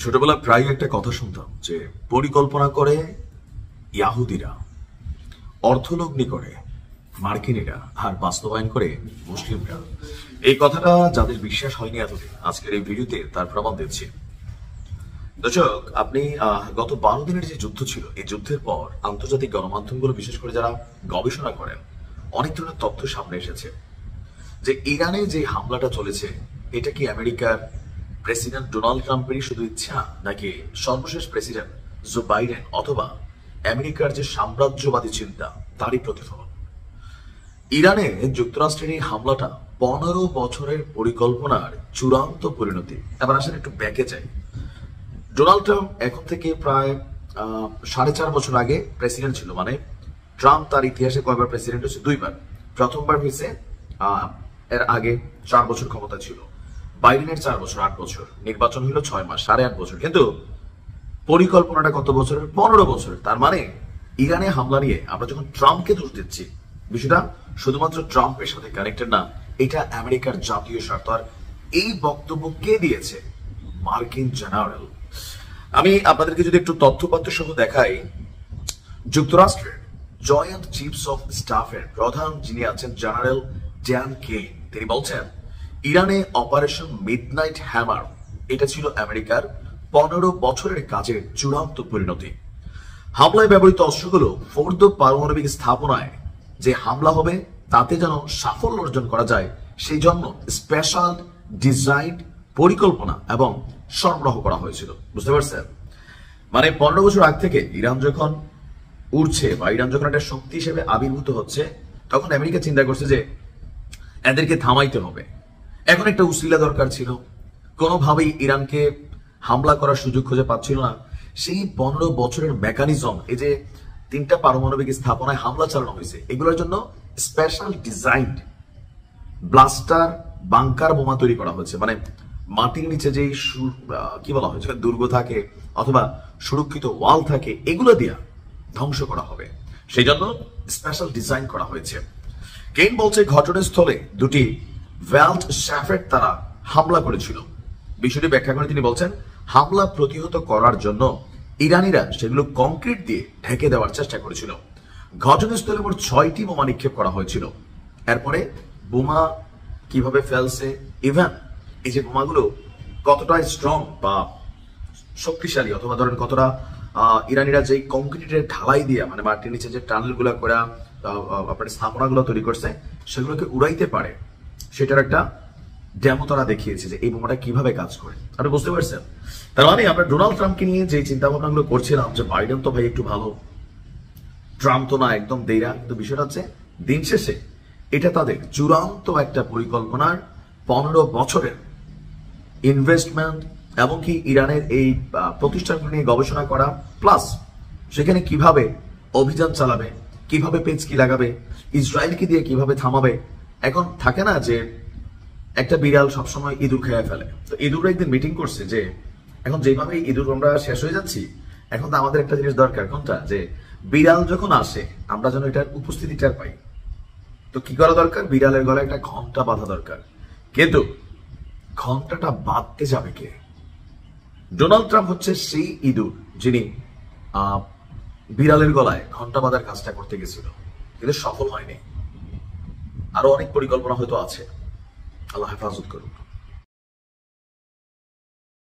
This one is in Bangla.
ছোটবেলায় প্রায় একটা কথা শুনতাম যে পরিকল্পনা করে ইয়াহুদিরা, অর্থলগ্নি করে মার্কিনীরা, আর বাস্তবায়ন করে মুসলিমরা। এই কথাটা যাদের বিশ্বাস হয়নি এতদিন, আজকের এই ভিডিওতে তার প্রমাণ দিচ্ছি। দর্শক, আপনি গত 12 দিনের যে যুদ্ধ ছিল, এই যুদ্ধের পর আন্তর্জাতিক গণমাধ্যমগুলো, বিশেষ করে যারা গবেষণা করেন, অনেক ধরনের তথ্য সামনে এসেছে যে ইরানে যে হামলাটা চলেছে, এটা কি আমেরিকার প্রেসিডেন্ট ডোনাল্ড ট্রাম্পেরই শুধু ইচ্ছা, নাকি সর্বশেষ প্রেসিডেন্ট জো বাইডেন অথবা আমেরিকার যে সাম্রাজ্যবাদী চিন্তা তারই প্রতিফলন? ইরানে যুক্তরাষ্ট্রের এই হামলাটা 15 বছরের পরিকল্পনার চূড়ান্ত পরিণতি। এবার আসলে একটু ব্যাকে যাই। ডোনাল্ড ট্রাম্প এখন থেকে প্রায় 4.5 বছর আগে প্রেসিডেন্ট ছিল। মানে ট্রাম্প তার ইতিহাসে কয়বার প্রেসিডেন্ট হয়েছে? 2বার। প্রথমবার হয়েছে এর আগে 4 বছর ক্ষমতা ছিল। বাইডেনের 4 বছর, 8 বছর। নির্বাচন হলো 6 মাস, 8.5 বছর। কিন্তু পরিকল্পনাটা কত বছরের? 15 বছর। তার মানে ইরানে হামলা নিয়ে আমরা যখন ট্রাম্পকে দোষ দিচ্ছি, বিষয়টা শুধুমাত্র ট্রাম্পের সাথে কানেক্টেড না, এটা আমেরিকার জাতীয় স্বার্থ। আর এই বক্তব্য কে দিয়েছে? মার্কিন জেনারেল। আমি আপনাদেরকে যদি একটু তথ্যপাত্র সহ দেখাই, যুক্তরাষ্ট্রের জয়েন্ট চিফস অফ স্টাফের প্রধান যিনি আছেন জেনারেল ড্যান কেইন, তিনি বলছেন ইরানে অপারেশন মিডনাইট হ্যামার এটা ছিল আমেরিকার 15 বছরের কাজের চূড়ান্ত পরিণতি। হামলায় ব্যবহৃত অস্ত্রগুলো ফোর্দ পারমাণবিক স্থাপনায় যে হামলা হবে তাতে যেন সাফল্য অর্জন করা যায়, সেই জন্য স্পেশাল ডিজাইন, পরিকল্পনা এবং সরবরাহ করা হয়েছিল। বুঝতে পারছেন? মানে 15 বছর আগ থেকে ইরান যখন উঠছে বা ইরান যখন একটা শক্তি হিসেবে আবির্ভূত হচ্ছে, তখন আমেরিকা চিন্তা করছে যে এদেরকে থামাইতে হবে। এখন একটা উসিলা দরকার ছিল। কোনোভাবেই ইরানকে হামলা করার সুযোগ খুঁজে পাচ্ছিল না। সেই 15 বছরের মেকানিজম, এই যে 3টা পারমাণবিক স্থাপনায় হামলা চালানো হয়েছে, এগুলোর জন্য স্পেশাল ডিজাইন ব্লাস্টার, বাংকার বোমা তৈরি করা হয়েছে। মানে মাটির নিচে যে কি বলা হয়েছে, দুর্গ থাকে অথবা সুরক্ষিত ওয়াল থাকে, এগুলো দিয়া ধ্বংস করা হবে, সেই জন্য স্পেশাল ডিজাইন করা হয়েছে। কেইন বলছে ঘটনাস্থলে 2টি ভ্যাল্ট শ্যাফেট তারা হামলা করেছিল। বিষয়টি ব্যাখ্যা করে তিনি বলছেন হামলা প্রতিহত করার জন্য ইরানিরা সেগুলো কংক্রিট দিয়ে ঢেকে দেওয়ার চেষ্টা করেছিল। ঘটনাস্থলে মোট 6টি বোমা নিক্ষেপ করা হয়েছিল। এরপরে বোমা কিভাবে ফেলছে, ইভেন এই যে বোমাগুলো কতটা স্ট্রং বা শক্তিশালী, অথবা ধরেন কতটা ইরানিরা যে কংক্রিটের ঢালাই দিয়ে, মানে মাটির নিচে যে টানেল গুলা করে আপনার স্থাপনাগুলো তৈরি করছে, সেগুলোকে উড়াইতে পারে, সেটার একটা ডেমো তারা দেখিয়েছে যে এই বোমাটা কিভাবে কাজ করে। আপনি বুঝতে পারছেন? তার মানে আমরা ডোনাল্ড ট্রাম্পকে নিয়ে যে চিন্তা ভাবনাগুলো করছিলাম যে বাইডেন তো ভাই একটু ভালো, ট্রাম্প তো না একদম দেইরা, কিন্তু বিষয়টা হচ্ছে দিন শেষে এটা তাদের চূড়ান্ত একটা পরিকল্পনার 15 বছরের ইনভেস্টমেন্ট, এবং কি ইরানের এই প্রতিষ্ঠানগুলো নিয়ে গবেষণা করা, প্লাস সেখানে কিভাবে অভিযান চালাবে, কিভাবে পেঁচকি লাগাবে, ইসরায়েলকে দিয়ে কিভাবে থামাবে। এখন থাকে না যে একটা বিড়াল সবসময় ইঁদুর খেয়ে ফেলে, তো ইঁদুর একদিন মিটিং করছে যে এখন যেভাবে ইঁদুর আমরা শেষ হয়ে যাচ্ছি, এখন তো আমাদের একটা জিনিস দরকার, কোনটা? যে বিড়াল যখন আসে আমরা যেন এটার উপস্থিতি টের পাই। তো কি করা দরকার? বিড়ালের গলায় একটা ঘন্টা বাঁধা দরকার। কিন্তু ঘন্টাটা বাঁধতে যাবে কে? ডোনাল্ড ট্রাম্প হচ্ছে সেই ইঁদুর যিনি বিড়ালের গলায় ঘন্টা বাঁধার কাজটা করতে গেছিল, কিন্তু সফল হয়নি। আরো অনেক পরিকল্পনা হয়তো আছে। আল্লাহ হেফাজত করুন।